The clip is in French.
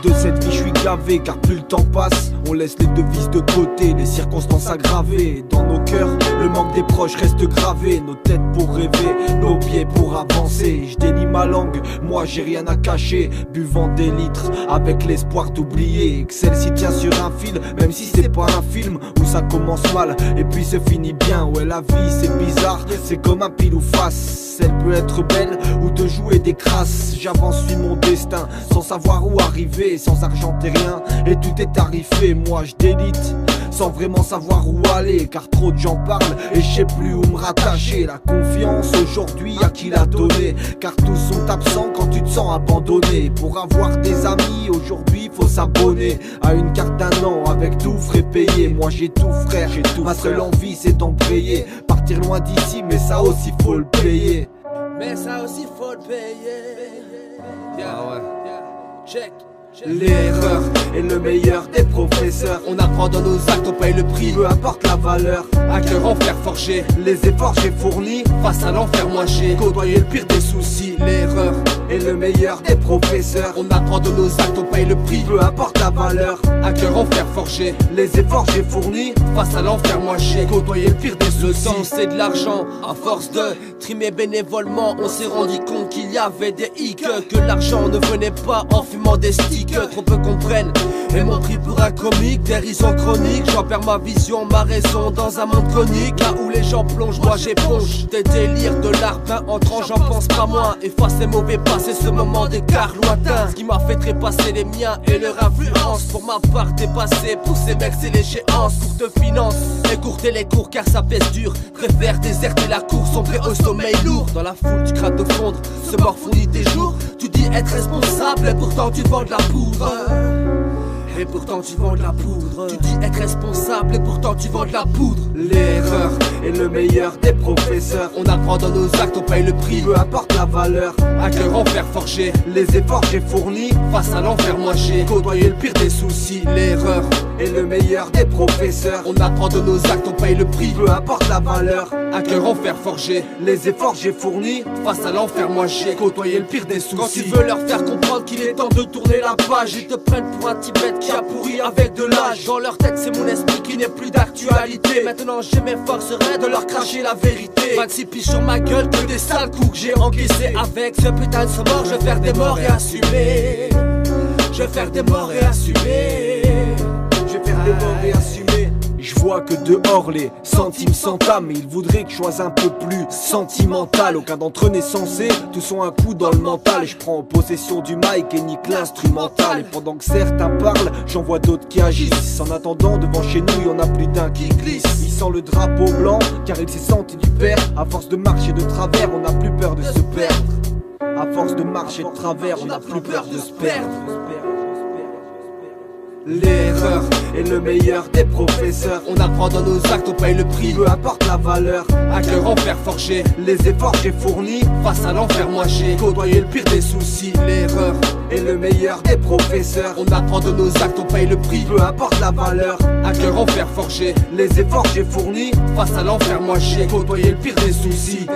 De cette vie je suis gavé car plus le temps passe, on laisse les devises de côté, les circonstances aggravées. Dans nos cœurs, le manque des proches reste gravé. Nos têtes pour rêver, nos pieds pour avancer. Je dénie ma langue, moi j'ai rien à cacher. Buvant des litres avec l'espoir d'oublier que celle-ci tient sur un fil. Même si c'est pas un film où ça commence mal et puis se finit bien. Ouais, la vie c'est bizarre, c'est comme un pile ou face. Elle peut être belle ou te jouer des crasses. J'avance, suis mon destin sans savoir où arriver. Sans argent t'es rien et tout est tarifé. Moi je délite sans vraiment savoir où aller, car trop de gens parlent et je sais plus où me rattacher. La confiance aujourd'hui à qui la donner, car tous sont absents quand tu te sens abandonné. Pour avoir des amis aujourd'hui faut s'abonner à une carte d'un an avec tout frais payé. Moi j'ai tout frère, ma seule envie c'est d'embrayer, partir loin d'ici mais ça aussi faut le payer. Mais ça aussi faut le payer. Ah ouais. Check. L'erreur est le meilleur des professeurs. On apprend dans nos actes, on paye le prix. Peu importe la valeur, à cœur en fer forgé. les efforts j'ai fournis, Face à l'enfer, moi j'ai côtoyer le pire des soucis. l'erreur. est le meilleur des professeurs. On apprend de nos actes, on paye le prix. Peu importe la valeur, À cœur en fer forgé. les efforts j'ai fournis, Face à l'enfer, moi j'ai côtoyer le pire des Le soucis. temps c'est de l'argent, à force de trimer bénévolement, on s'est rendu compte qu'il y avait des hicks, que l'argent ne venait pas en fumant des sticks. Trop peu comprennent et m'ont pris pour un comique, dérision chronique. J'en perds ma vision, ma raison dans un monde conique. Là où les gens plongent, moi j'éponge des délires de l'arbin entrant, j'en pense pas moins. Efface les mauvais passés, ce moment d'écart lointain. Ce qui m'a fait trépasser les miens et leur influence. Pour ma part dépassé, pour ces mecs c'est l'échéance. Courte finance, écourter les cours car ça pèse dur. Préfère déserter la course, sombrer au sommeil lourd. Dans la foule tu crains de fondre, se morfondit tes jours. Tu dis être responsable et pourtant tu vends de la poudre. Et pourtant tu vends de la poudre. Tu dis être responsable et pourtant tu vends de la poudre. L'erreur est le meilleur des professeurs. On apprend dans nos actes, on paye le prix. Peu importe la valeur, À cœur en fer forgé. les efforts j'ai fournis, Face à l'enfer, moi j'ai côtoyer le pire des soucis. l'erreur. est le meilleur des professeurs. On apprend de nos actes, on paye le prix. Peu importe la valeur, À cœur en fer forgé. les efforts j'ai fournis, Face à l'enfer, moi j'ai côtoyer le pire des soucis. Quand tu veux leur faire comprendre qu'il est temps de tourner la page, ils te prennent pour un Tibet qui a pourri avec de l'âge. Dans leur tête c'est mon esprit qui n'est plus d'actualité. Maintenant je m'efforcerai de leur cracher la vérité. 26 piges sur ma gueule, que des sales coups que j'ai encaissés. Avec ce putain de mort, je vais faire des morts et assumer. Je vais faire des morts et assumer. Je vais faire des morts et assumer. Je vois que dehors les centimes s'entament, mais ils voudraient que je sois un peu plus sentimental. Aucun d'entre eux n'est censé, tous ont un coup dans le mental. Je prends possession du mic et nique l'instrumental. Et pendant que certains parlent, j'en vois d'autres qui agissent. En attendant, devant chez nous, y'en a plus d'un qui glisse. Il sent le drapeau blanc, car il s'est senti du père. À force de marcher de travers, on n'a plus peur de se perdre. À force de marcher de travers, on n'a plus peur de se perdre. L'erreur est le meilleur des professeurs. On apprend dans nos actes, on paye le prix. Peu importe la valeur, À cœur en fer forgé. les efforts j'ai fournis, Face à l'enfer, moi j'ai côtoyer le pire des soucis. l'erreur. est le meilleur des professeurs. On apprend de nos actes, on paye le prix. Peu importe la valeur, À cœur en fer forgé. les efforts j'ai fournis, Face à l'enfer, moi j'ai côtoyer le pire des soucis.